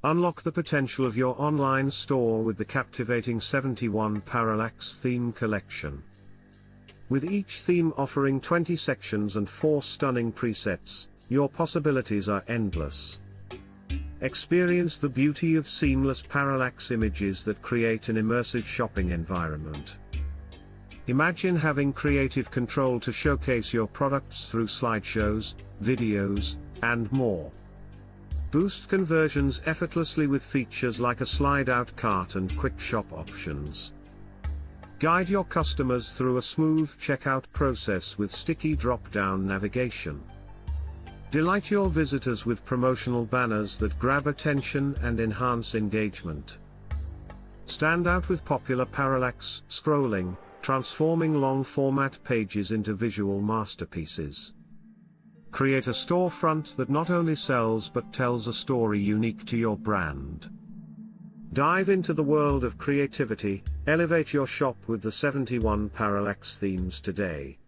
Unlock the potential of your online store with the captivating 71 Parallax Theme collection. With each theme offering 20 sections and 4 stunning presets, your possibilities are endless. Experience the beauty of seamless parallax images that create an immersive shopping environment. Imagine having creative control to showcase your products through slideshows, videos, and more. Boost conversions effortlessly with features like a slide-out cart and quick shop options. Guide your customers through a smooth checkout process with sticky drop-down navigation. Delight your visitors with promotional banners that grab attention and enhance engagement. Stand out with popular parallax scrolling, transforming long-format pages into visual masterpieces. Create a storefront that not only sells but tells a story unique to your brand. Dive into the world of creativity, elevate your shop with the 71 Parallax themes today.